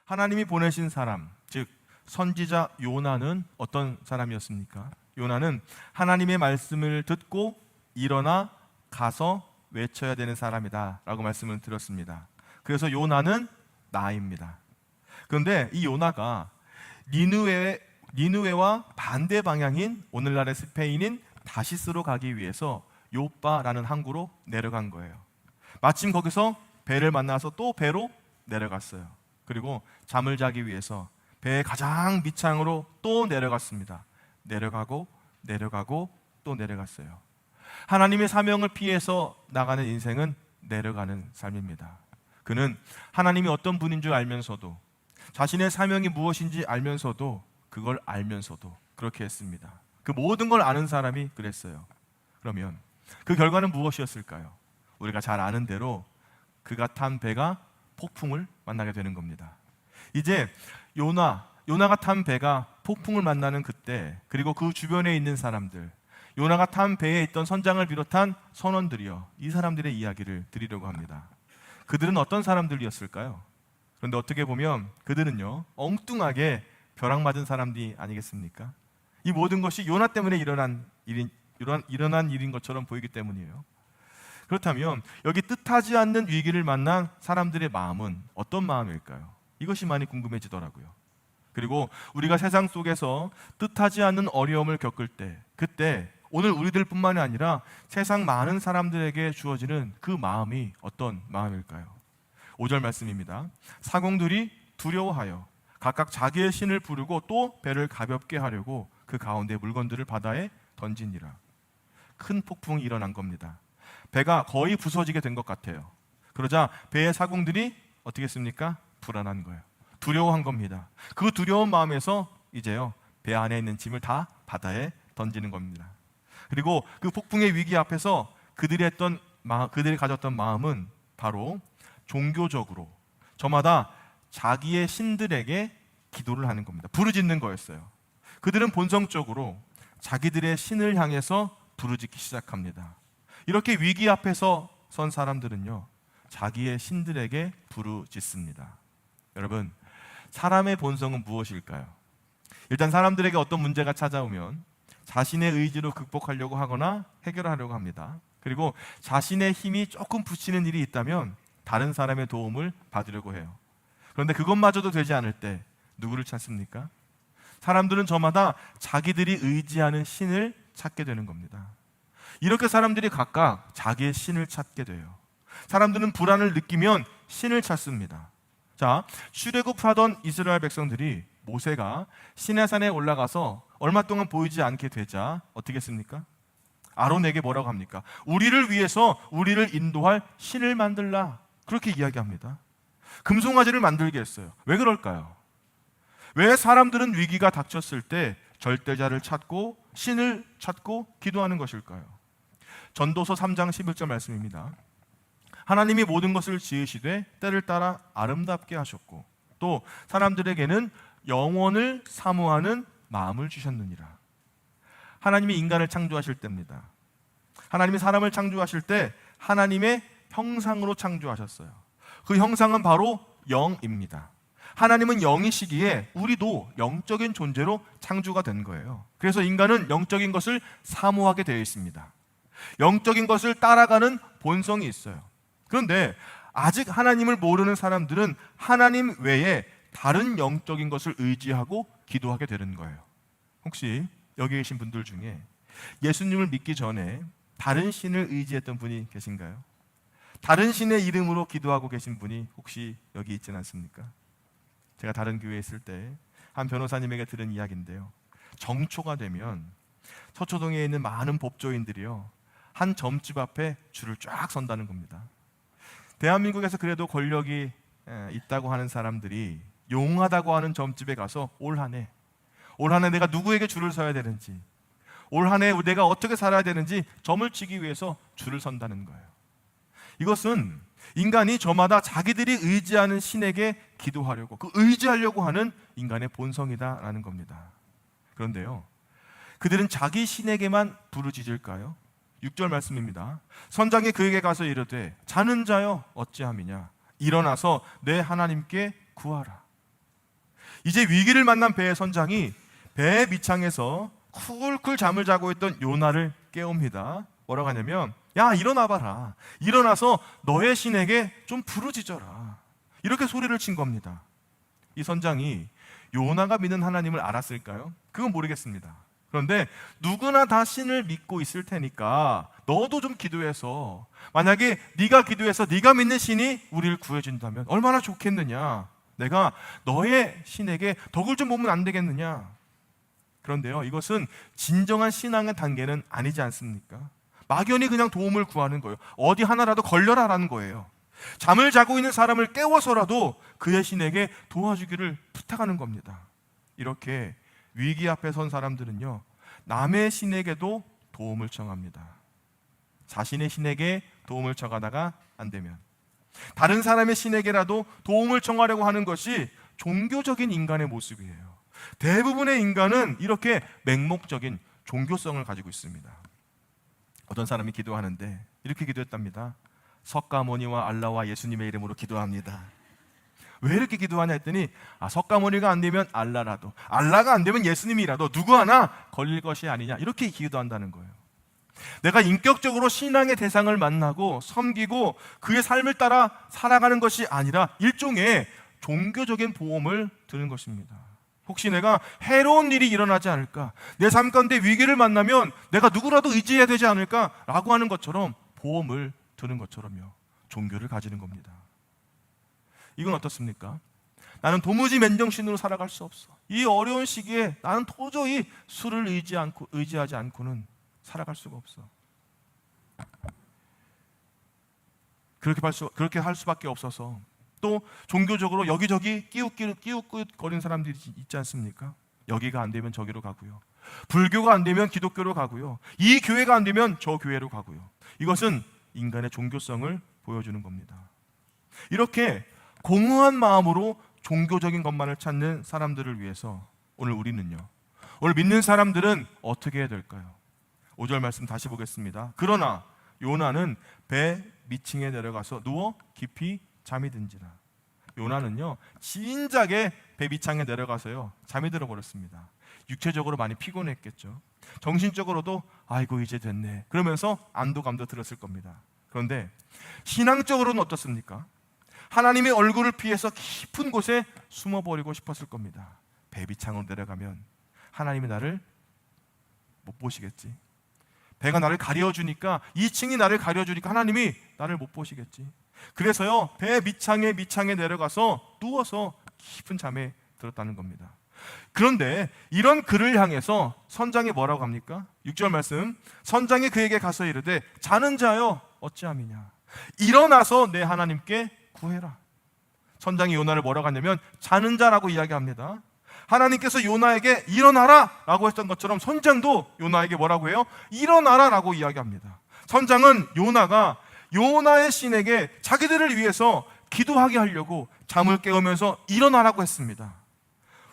하나님이 보내신 사람, 즉 선지자 요나는 어떤 사람이었습니까? 요나는 하나님의 말씀을 듣고 일어나 가서 외쳐야 되는 사람이다 라고 말씀을 드렸습니다. 그래서 요나는 나입니다. 그런데 이 요나가 니느웨와 반대 방향인 오늘날의 스페인인 다시스로 가기 위해서 요빠라는 항구로 내려간 거예요. 마침 거기서 배를 만나서 또 배로 내려갔어요. 그리고 잠을 자기 위해서 배의 가장 밑창으로 또 내려갔습니다. 내려가고 또 내려갔어요. 하나님의 사명을 피해서 나가는 인생은 내려가는 삶입니다. 그는 하나님이 어떤 분인 줄 알면서도, 자신의 사명이 무엇인지 알면서도, 그걸 알면서도 그렇게 했습니다. 그 모든 걸 아는 사람이 그랬어요. 그러면 그 결과는 무엇이었을까요? 우리가 잘 아는 대로 그가 탄 배가 폭풍을 만나게 되는 겁니다. 이제 요나가 탄 배가 폭풍을 만나는 그때, 그리고 그 주변에 있는 사람들, 요나가 탄 배에 있던 선장을 비롯한 선원들이요, 이 사람들의 이야기를 드리려고 합니다. 그들은 어떤 사람들이었을까요? 그런데 어떻게 보면 그들은요, 엉뚱하게 벼락 맞은 사람들이 아니겠습니까? 이 모든 것이 요나 때문에 일어난 일인 것처럼 보이기 때문이에요. 그렇다면 여기 뜻하지 않는 위기를 만난 사람들의 마음은 어떤 마음일까요? 이것이 많이 궁금해지더라고요. 그리고 우리가 세상 속에서 뜻하지 않는 어려움을 겪을 때, 그때 오늘 우리들뿐만이 아니라 세상 많은 사람들에게 주어지는 그 마음이 어떤 마음일까요? 5절 말씀입니다. 사공들이 두려워하여 각각 자기의 신을 부르고 또 배를 가볍게 하려고 그 가운데 물건들을 바다에 던지니라. 큰 폭풍이 일어난 겁니다. 배가 거의 부서지게 된 것 같아요. 그러자 배의 사공들이 어떻게 했습니까? 불안한 거예요. 두려워한 겁니다. 그 두려운 마음에서 이제요, 배 안에 있는 짐을 다 바다에 던지는 겁니다. 그리고 그 폭풍의 위기 앞에서 그들이 가졌던 마음은 바로 종교적으로 저마다 자기의 신들에게 기도를 하는 겁니다. 부르짖는 거였어요. 그들은 본성적으로 자기들의 신을 향해서 부르짖기 시작합니다. 이렇게 위기 앞에서 선 사람들은요, 자기의 신들에게 부르짖습니다. 여러분, 사람의 본성은 무엇일까요? 일단 사람들에게 어떤 문제가 찾아오면 자신의 의지로 극복하려고 하거나 해결하려고 합니다. 그리고 자신의 힘이 조금 붙이는 일이 있다면 다른 사람의 도움을 받으려고 해요. 그런데 그것마저도 되지 않을 때 누구를 찾습니까? 사람들은 저마다 자기들이 의지하는 신을 찾게 되는 겁니다. 이렇게 사람들이 각각 자기의 신을 찾게 돼요. 사람들은 불안을 느끼면 신을 찾습니다. 자, 출애굽하던 이스라엘 백성들이 모세가 시내산에 올라가서 얼마 동안 보이지 않게 되자 어떻게 했습니까? 아론에게 뭐라고 합니까? 우리를 위해서 우리를 인도할 신을 만들라, 그렇게 이야기합니다. 금송아지를 만들게 했어요. 왜 그럴까요? 왜 사람들은 위기가 닥쳤을 때 절대자를 찾고 신을 찾고 기도하는 것일까요? 전도서 3장 11절 말씀입니다. 하나님이 모든 것을 지으시되 때를 따라 아름답게 하셨고 또 사람들에게는 영원을 사모하는 마음을 주셨느니라. 하나님이 인간을 창조하실 때입니다. 하나님이 사람을 창조하실 때 하나님의 형상으로 창조하셨어요. 그 형상은 바로 영입니다. 하나님은 영이시기에 우리도 영적인 존재로 창조가 된 거예요. 그래서 인간은 영적인 것을 사모하게 되어 있습니다. 영적인 것을 따라가는 본성이 있어요. 그런데 아직 하나님을 모르는 사람들은 하나님 외에 다른 영적인 것을 의지하고 기도하게 되는 거예요. 혹시 여기 계신 분들 중에 예수님을 믿기 전에 다른 신을 의지했던 분이 계신가요? 다른 신의 이름으로 기도하고 계신 분이 혹시 여기 있지는 않습니까? 제가 다른 교회에 있을 때 한 변호사님에게 들은 이야기인데요, 정초가 되면 서초동에 있는 많은 법조인들이요, 한 점집 앞에 줄을 쫙 선다는 겁니다. 대한민국에서 그래도 권력이 있다고 하는 사람들이 용하다고 하는 점집에 가서 올 한 해 내가 누구에게 줄을 서야 되는지, 올 한 해 내가 어떻게 살아야 되는지 점을 치기 위해서 줄을 선다는 거예요. 이것은 인간이 저마다 자기들이 의지하는 신에게 기도하려고, 그 의지하려고 하는 인간의 본성이다라는 겁니다. 그런데요, 그들은 자기 신에게만 부르짖을까요? 6절 말씀입니다. 선장이 그에게 가서 이르되 자는 자여 어찌함이냐, 일어나서 내 하나님께 구하라. 이제 위기를 만난 배의 선장이 배 밑창에서 쿨쿨 잠을 자고 있던 요나를 깨웁니다. 뭐라고 하냐면, 야, 일어나봐라. 일어나서 너의 신에게 좀 부르짖어라. 이렇게 소리를 친 겁니다. 이 선장이 요나가 믿는 하나님을 알았을까요? 그건 모르겠습니다. 그런데 누구나 다 신을 믿고 있을 테니까 너도 좀 기도해서, 만약에 네가 기도해서 네가 믿는 신이 우리를 구해준다면 얼마나 좋겠느냐. 내가 너의 신에게 덕을 좀 보면 안 되겠느냐. 그런데요, 이것은 진정한 신앙의 단계는 아니지 않습니까? 막연히 그냥 도움을 구하는 거예요. 어디 하나라도 걸려라라는 거예요. 잠을 자고 있는 사람을 깨워서라도 그의 신에게 도와주기를 부탁하는 겁니다. 이렇게 위기 앞에 선 사람들은요, 남의 신에게도 도움을 청합니다. 자신의 신에게 도움을 청하다가 안 되면 다른 사람의 신에게라도 도움을 청하려고 하는 것이 종교적인 인간의 모습이에요. 대부분의 인간은 이렇게 맹목적인 종교성을 가지고 있습니다. 어떤 사람이 기도하는데 이렇게 기도했답니다. 석가모니와 알라와 예수님의 이름으로 기도합니다. 왜 이렇게 기도하냐 했더니, 석가모니가 안 되면 알라라도, 알라가 안 되면 예수님이라도 누구 하나 걸릴 것이 아니냐, 이렇게 기도한다는 거예요. 내가 인격적으로 신앙의 대상을 만나고 섬기고 그의 삶을 따라 살아가는 것이 아니라 일종의 종교적인 보험을 드는 것입니다. 혹시 내가 해로운 일이 일어나지 않을까, 내 삶 가운데 위기를 만나면 내가 누구라도 의지해야 되지 않을까라고 하는 것처럼 보험을 드는 것처럼요, 종교를 가지는 겁니다. 이건 어떻습니까? 나는 도무지 맨정신으로 살아갈 수 없어. 이 어려운 시기에 나는 도저히 술을 의지하지 않고는 살아갈 수가 없어. 그렇게 할 수밖에 없어서 또 종교적으로 여기저기 끼웃거리는 사람들이 있지 않습니까? 여기가 안 되면 저기로 가고요. 불교가 안 되면 기독교로 가고요. 이 교회가 안 되면 저 교회로 가고요. 이것은 인간의 종교성을 보여주는 겁니다. 이렇게 공허한 마음으로 종교적인 것만을 찾는 사람들을 위해서 오늘 믿는 사람들은 어떻게 해야 될까요? 5절 말씀 다시 보겠습니다. 그러나 요나는 배 밑층에 내려가서 누워 깊이 잠이 든지라. 요나는요, 진작에 배 밑창에 내려가서요 잠이 들어버렸습니다. 육체적으로 많이 피곤했겠죠. 정신적으로도 아이고 이제 됐네 그러면서 안도감도 들었을 겁니다. 그런데 신앙적으로는 어떻습니까? 하나님의 얼굴을 피해서 깊은 곳에 숨어버리고 싶었을 겁니다. 배 밑창으로 내려가면 하나님이 나를 못 보시겠지. 배가 나를 가려주니까, 2층이 나를 가려주니까 하나님이 나를 못 보시겠지. 그래서요, 배 밑창에 내려가서 누워서 깊은 잠에 들었다는 겁니다. 그런데 이런 그를 향해서 선장이 뭐라고 합니까? 6절 말씀, 선장이 그에게 가서 이르되 자는 자여 어찌함이냐, 일어나서 내 하나님께 구해라. 선장이 요나를 뭐라고 하냐면 자는 자라고 이야기합니다. 하나님께서 요나에게 일어나라 라고 했던 것처럼 선장도 요나에게 뭐라고 해요? 일어나라 라고 이야기합니다. 선장은 요나가 요나의 신에게 자기들을 위해서 기도하게 하려고 잠을 깨우면서 일어나라고 했습니다.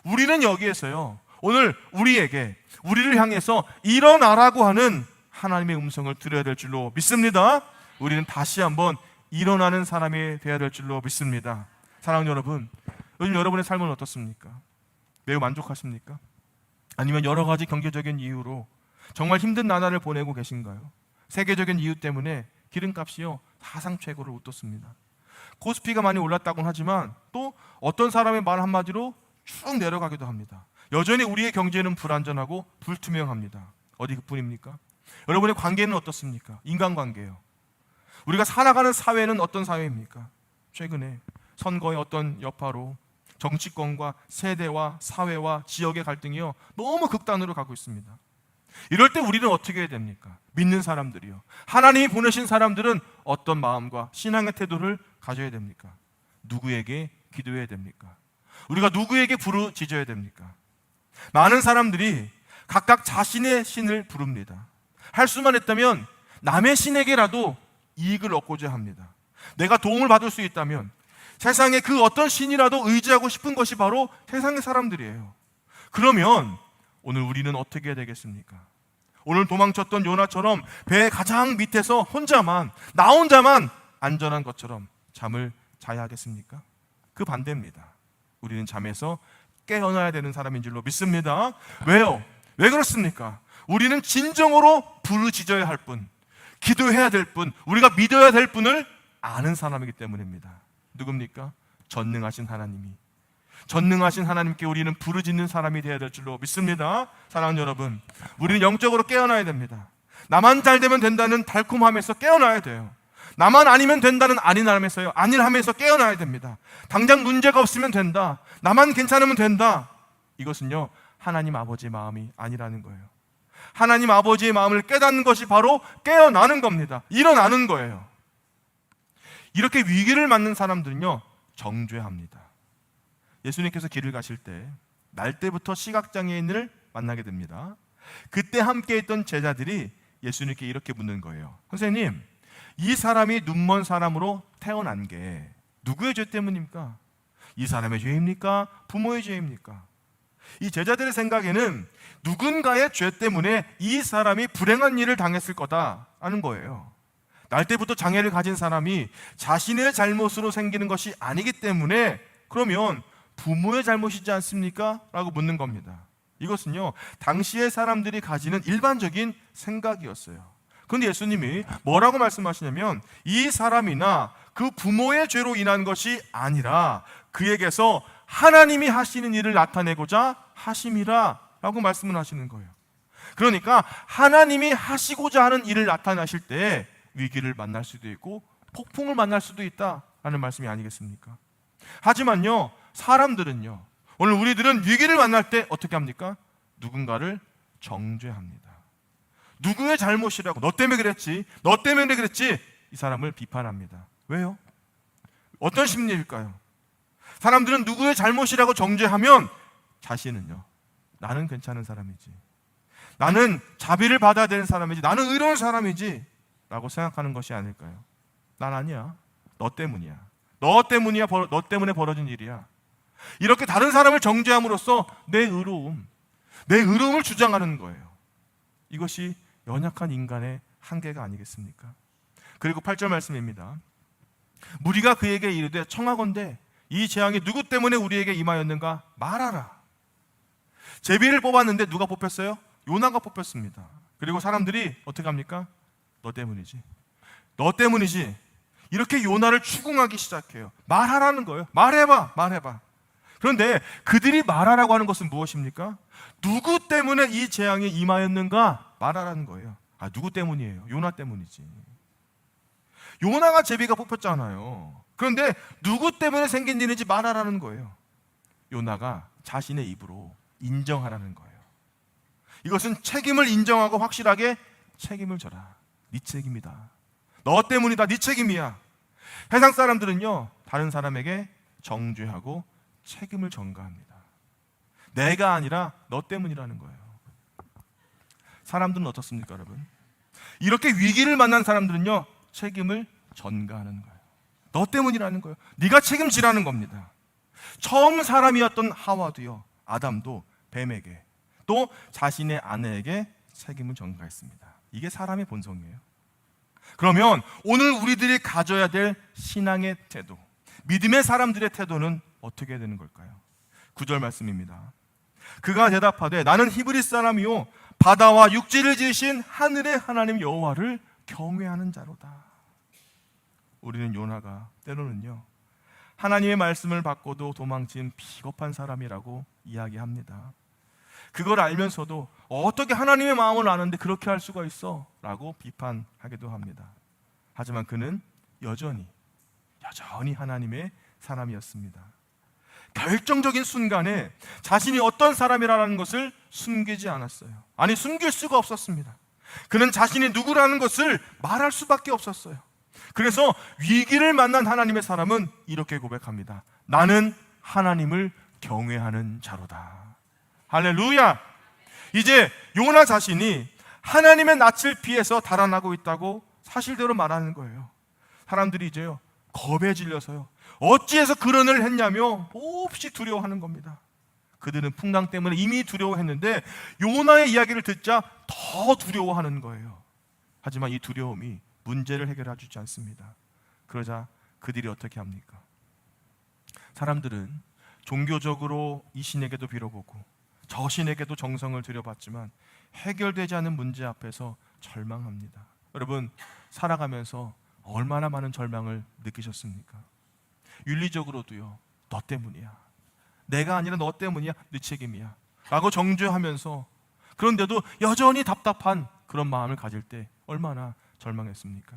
우리는 여기에서요, 오늘 우리를 향해서 일어나라고 하는 하나님의 음성을 들어야 될 줄로 믿습니다. 우리는 다시 한번 일어나는 사람이 되어야 될 줄로 믿습니다. 사랑하는 여러분, 요즘 여러분의 삶은 어떻습니까? 매우 만족하십니까? 아니면 여러 가지 경제적인 이유로 정말 힘든 나날을 보내고 계신가요? 세계적인 이유 때문에 기름값이요 사상 최고를 웃돋습니다. 코스피가 많이 올랐다고는 하지만 또 어떤 사람의 말 한마디로 쭉 내려가기도 합니다. 여전히 우리의 경제는 불안전하고 불투명합니다. 어디 그뿐입니까? 여러분의 관계는 어떻습니까? 인간관계요. 우리가 살아가는 사회는 어떤 사회입니까? 최근에 선거의 어떤 여파로 정치권과 세대와 사회와 지역의 갈등이요 너무 극단으로 가고 있습니다. 이럴 때 우리는 어떻게 해야 됩니까? 믿는 사람들이요, 하나님이 보내신 사람들은 어떤 마음과 신앙의 태도를 가져야 됩니까? 누구에게 기도해야 됩니까? 우리가 누구에게 부르짖어야 됩니까? 많은 사람들이 각각 자신의 신을 부릅니다. 할 수만 했다면 남의 신에게라도 이익을 얻고자 합니다. 내가 도움을 받을 수 있다면 세상에 그 어떤 신이라도 의지하고 싶은 것이 바로 세상의 사람들이에요. 그러면 오늘 우리는 어떻게 해야 되겠습니까? 오늘 도망쳤던 요나처럼 배 가장 밑에서 나 혼자만 안전한 것처럼 잠을 자야 하겠습니까? 그 반대입니다. 우리는 잠에서 깨어나야 되는 사람인 줄로 믿습니다. 왜요? 왜 그렇습니까? 우리는 진정으로 부르짖어야 할 분, 기도해야 될 분, 우리가 믿어야 될 분을 아는 사람이기 때문입니다. 누굽니까? 전능하신 하나님이. 전능하신 하나님께 우리는 부르짖는 사람이 되어야 될 줄로 믿습니다. 사랑하는 여러분, 우리는 영적으로 깨어나야 됩니다. 나만 잘 되면 된다는 달콤함에서 깨어나야 돼요. 나만 아니면 된다는 안일함에서요, 안일함에서 깨어나야 됩니다. 당장 문제가 없으면 된다, 나만 괜찮으면 된다, 이것은요 하나님 아버지의 마음이 아니라는 거예요. 하나님 아버지의 마음을 깨닫는 것이 바로 깨어나는 겁니다. 일어나는 거예요. 이렇게 위기를 맞는 사람들은요 정죄합니다. 예수님께서 길을 가실 때 날때부터 시각장애인을 만나게 됩니다. 그때 함께 있던 제자들이 예수님께 이렇게 묻는 거예요. 선생님, 이 사람이 눈먼 사람으로 태어난 게 누구의 죄 때문입니까? 이 사람의 죄입니까? 부모의 죄입니까? 이 제자들의 생각에는 누군가의 죄 때문에 이 사람이 불행한 일을 당했을 거다라는 거예요. 날 때부터 장애를 가진 사람이 자신의 잘못으로 생기는 것이 아니기 때문에 그러면 부모의 잘못이지 않습니까? 라고 묻는 겁니다. 이것은요 당시의 사람들이 가지는 일반적인 생각이었어요. 그런데 예수님이 뭐라고 말씀하시냐면 이 사람이나 그 부모의 죄로 인한 것이 아니라 그에게서 하나님이 하시는 일을 나타내고자 하심이라 라고 말씀을 하시는 거예요. 그러니까 하나님이 하시고자 하는 일을 나타나실 때 위기를 만날 수도 있고 폭풍을 만날 수도 있다라는 말씀이 아니겠습니까? 하지만요 사람들은요, 오늘 우리들은 위기를 만날 때 어떻게 합니까? 누군가를 정죄합니다. 누구의 잘못이라고, 너 때문에 그랬지, 너 때문에 그랬지, 이 사람을 비판합니다. 왜요? 어떤 심리일까요? 사람들은 누구의 잘못이라고 정죄하면 자신은요, 나는 괜찮은 사람이지, 나는 자비를 받아야 되는 사람이지, 나는 의로운 사람이지 라고 생각하는 것이 아닐까요? 난 아니야, 너 때문이야, 너 때문에 벌어진 일이야. 이렇게 다른 사람을 정죄함으로써 내 의로움을 주장하는 거예요. 이것이 연약한 인간의 한계가 아니겠습니까? 그리고 8절 말씀입니다. 무리가 그에게 이르되 청하건대 이 재앙이 누구 때문에 우리에게 임하였는가 말하라. 제비를 뽑았는데 누가 뽑혔어요? 요나가 뽑혔습니다. 그리고 사람들이 어떻게 합니까? 너 때문이지, 너 때문이지, 이렇게 요나를 추궁하기 시작해요. 말하라는 거예요. 말해봐. 그런데 그들이 말하라고 하는 것은 무엇입니까? 누구 때문에 이 재앙이 임하였는가 말하라는 거예요. 아, 누구 때문이에요? 요나 때문이지. 요나가 제비가 뽑혔잖아요. 그런데 누구 때문에 생긴 일인지 말하라는 거예요. 요나가 자신의 입으로 인정하라는 거예요. 이것은 책임을 인정하고 확실하게 책임을 져라. 네 책임이다, 너 때문이다, 네 책임이야. 세상 사람들은요 다른 사람에게 정죄하고 책임을 전가합니다. 내가 아니라 너 때문이라는 거예요. 사람들은 어떻습니까, 여러분? 이렇게 위기를 만난 사람들은요 책임을 전가하는 거예요. 너 때문이라는 거예요. 네가 책임지라는 겁니다. 처음 사람이었던 하와도요, 아담도 뱀에게, 또 자신의 아내에게 책임을 전가했습니다. 이게 사람의 본성이에요. 그러면 오늘 우리들이 가져야 될 신앙의 태도, 믿음의 사람들의 태도는 어떻게 되는 걸까요? 9절 말씀입니다. 그가 대답하되 나는 히브리 사람이요 바다와 육지를 지으신 하늘의 하나님 여호와를 경외하는 자로다. 우리는 요나가 때로는요 하나님의 말씀을 받고도 도망친 비겁한 사람이라고 이야기합니다. 그걸 알면서도 어떻게 하나님의 마음을 아는데 그렇게 할 수가 있어? 라고 비판하기도 합니다. 하지만 그는 여전히 하나님의 사람이었습니다. 결정적인 순간에 자신이 어떤 사람이라는 것을 숨기지 않았어요. 아니, 숨길 수가 없었습니다. 그는 자신이 누구라는 것을 말할 수밖에 없었어요. 그래서 위기를 만난 하나님의 사람은 이렇게 고백합니다. 나는 하나님을 경외하는 자로다. 할렐루야! 이제 요나 자신이 하나님의 낯을 피해서 달아나고 있다고 사실대로 말하는 거예요. 사람들이 이제요 겁에 질려서요 어찌해서 그런 일을 했냐며 몹시 두려워하는 겁니다. 그들은 풍랑 때문에 이미 두려워했는데 요나의 이야기를 듣자 더 두려워하는 거예요. 하지만 이 두려움이 문제를 해결해 주지 않습니다. 그러자 그들이 어떻게 합니까? 사람들은 종교적으로 이 신에게도 빌어보고 저 신에게도 정성을 들여봤지만 해결되지 않은 문제 앞에서 절망합니다. 여러분, 살아가면서 얼마나 많은 절망을 느끼셨습니까? 윤리적으로도요, 너 때문이야, 내가 아니라 너 때문이야, 네 책임이야 라고 정죄하면서, 그런데도 여전히 답답한 그런 마음을 가질 때 얼마나 절망했습니까?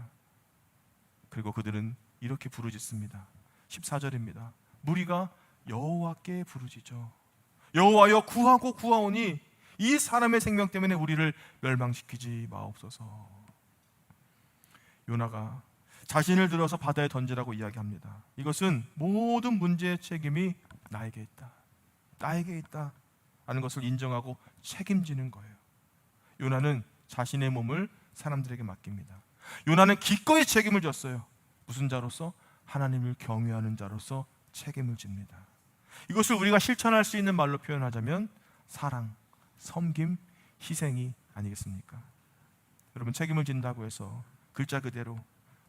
그리고 그들은 이렇게 부르짖습니다. 14절입니다. 무리가 여호와께 부르짖어 여호와여 구하고 구하오니 이 사람의 생명 때문에 우리를 멸망시키지 마옵소서. 요나가 자신을 들어서 바다에 던지라고 이야기합니다. 이것은 모든 문제의 책임이 나에게 있다, 나에게 있다 하는 것을 인정하고 책임지는 거예요. 요나는 자신의 몸을 사람들에게 맡깁니다. 요나는 기꺼이 책임을 졌어요. 무슨 자로서? 하나님을 경외하는 자로서 책임을 집니다. 이것을 우리가 실천할 수 있는 말로 표현하자면 사랑, 섬김, 희생이 아니겠습니까? 여러분, 책임을 진다고 해서 글자 그대로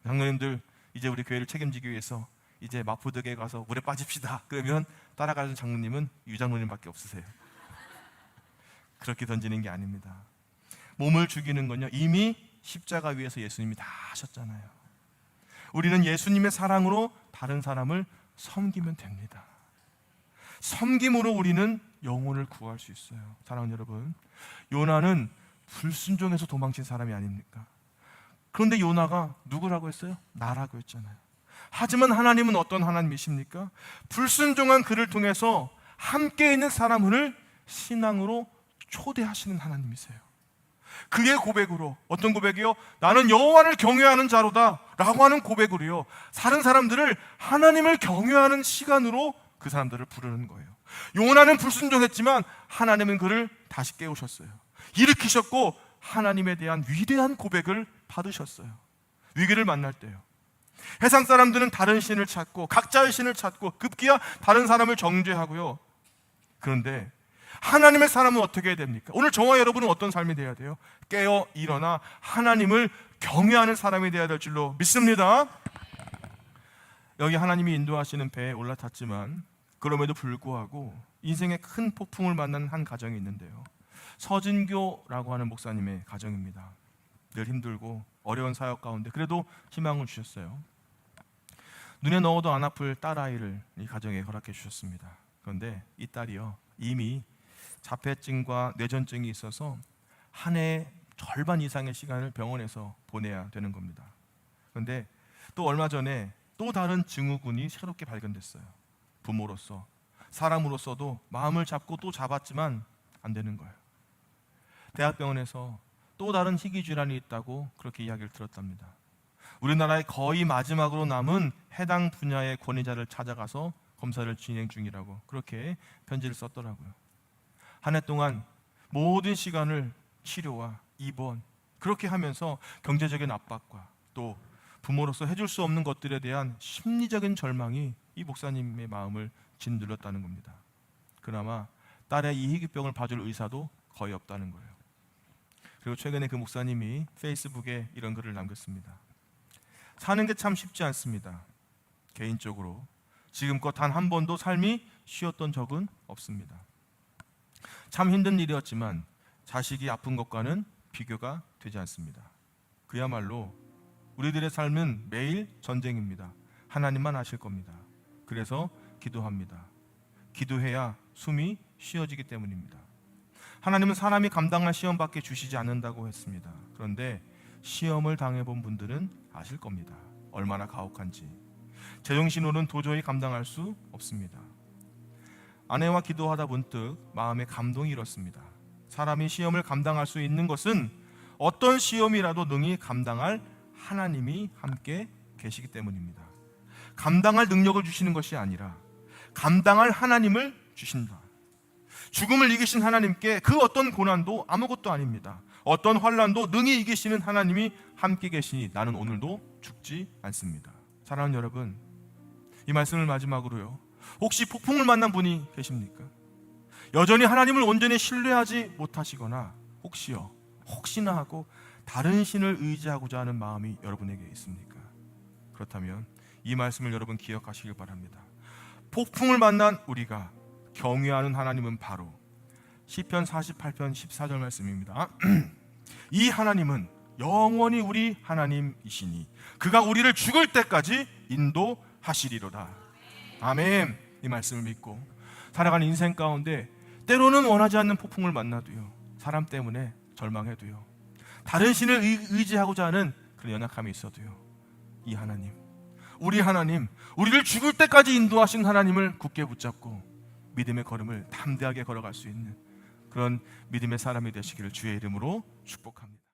장로님들 이제 우리 교회를 책임지기 위해서 이제 마포득에 가서 물에 빠집시다 그러면 따라가는 장로님은 유장로님밖에 없으세요. 그렇게 던지는 게 아닙니다. 몸을 죽이는 건요, 이미 십자가 위에서 예수님이 다 하셨잖아요. 우리는 예수님의 사랑으로 다른 사람을 섬기면 됩니다. 섬김으로 우리는 영혼을 구할 수 있어요. 사랑하는 여러분, 요나는 불순종해서 도망친 사람이 아닙니까? 그런데 요나가 누구라고 했어요? 나라고 했잖아요. 하지만 하나님은 어떤 하나님이십니까? 불순종한 그를 통해서 함께 있는 사람을 신앙으로 초대하시는 하나님이세요. 그의 고백으로, 어떤 고백이요? 나는 여호와를 경외하는 자로다 라고 하는 고백으로요, 다른 사람들을 하나님을 경외하는 시간으로 그 사람들을 부르는 거예요. 요나는 불순종했지만 하나님은 그를 다시 깨우셨어요. 일으키셨고 하나님에 대한 위대한 고백을 받으셨어요. 위기를 만날 때요, 해상 사람들은 다른 신을 찾고 각자의 신을 찾고 급기야 다른 사람을 정죄하고요. 그런데 하나님의 사람은 어떻게 해야 됩니까? 오늘 저와 여러분은 어떤 삶이 되어야 돼요? 깨어 일어나 하나님을 경외하는 사람이 되어야 될 줄로 믿습니다. 여기 하나님이 인도하시는 배에 올라탔지만 그럼에도 불구하고 인생의 큰 폭풍을 만난 한 가정이 있는데요, 서진교라고 하는 목사님의 가정입니다. 늘 힘들고 어려운 사역 가운데 그래도 희망을 주셨어요. 눈에 넣어도 안 아플 딸아이를 이 가정에 허락해 주셨습니다. 그런데 이 딸이요, 이미 자폐증과 뇌전증이 있어서 한 해 절반 이상의 시간을 병원에서 보내야 되는 겁니다. 그런데 또 얼마 전에 또 다른 증후군이 새롭게 발견됐어요. 부모로서, 사람으로서도 마음을 잡고 또 잡았지만 안 되는 거예요. 대학병원에서 또 다른 희귀 질환이 있다고 그렇게 이야기를 들었답니다. 우리나라의 거의 마지막으로 남은 해당 분야의 권위자를 찾아가서 검사를 진행 중이라고 그렇게 편지를 썼더라고요. 한 해 동안 모든 시간을 치료와 입원 그렇게 하면서 경제적인 압박과 또 부모로서 해줄 수 없는 것들에 대한 심리적인 절망이 이 목사님의 마음을 짓눌렀다는 겁니다. 그나마 딸의 이 희귀병을 봐줄 의사도 거의 없다는 거예요. 그리고 최근에 그 목사님이 페이스북에 이런 글을 남겼습니다. 사는 게 참 쉽지 않습니다. 개인적으로 지금껏 단 한 번도 삶이 쉬었던 적은 없습니다. 참 힘든 일이었지만 자식이 아픈 것과는 비교가 되지 않습니다. 그야말로 우리들의 삶은 매일 전쟁입니다. 하나님만 아실 겁니다. 그래서 기도합니다. 기도해야 숨이 쉬어지기 때문입니다. 하나님은 사람이 감당할 시험밖에 주시지 않는다고 했습니다. 그런데 시험을 당해본 분들은 아실 겁니다. 얼마나 가혹한지. 제정신으로는 도저히 감당할 수 없습니다. 아내와 기도하다 문득 마음에 감동이 일었습니다. 사람이 시험을 감당할 수 있는 것은 어떤 시험이라도 능히 감당할 하나님이 함께 계시기 때문입니다. 감당할 능력을 주시는 것이 아니라 감당할 하나님을 주신다. 죽음을 이기신 하나님께 그 어떤 고난도 아무것도 아닙니다. 어떤 환난도 능히 이기시는 하나님이 함께 계시니 나는 오늘도 죽지 않습니다. 사랑하는 여러분, 이 말씀을 마지막으로요, 혹시 폭풍을 만난 분이 계십니까? 여전히 하나님을 온전히 신뢰하지 못하시거나 혹시나 하고 다른 신을 의지하고자 하는 마음이 여러분에게 있습니까? 그렇다면 이 말씀을 여러분 기억하시길 바랍니다. 폭풍을 만난 우리가 경외하는 하나님은 바로 시편 48편 14절 말씀입니다. 이 하나님은 영원히 우리 하나님이시니 그가 우리를 죽을 때까지 인도하시리로다. 아멘. 이 말씀을 믿고 살아가는 인생 가운데 때로는 원하지 않는 폭풍을 만나도요, 사람 때문에 절망해도요, 다른 신을 의지하고자 하는 그런 연약함이 있어도요, 이 하나님, 우리 하나님, 우리를 죽을 때까지 인도하신 하나님을 굳게 붙잡고 믿음의 걸음을 담대하게 걸어갈 수 있는 그런 믿음의 사람이 되시기를 주의 이름으로 축복합니다.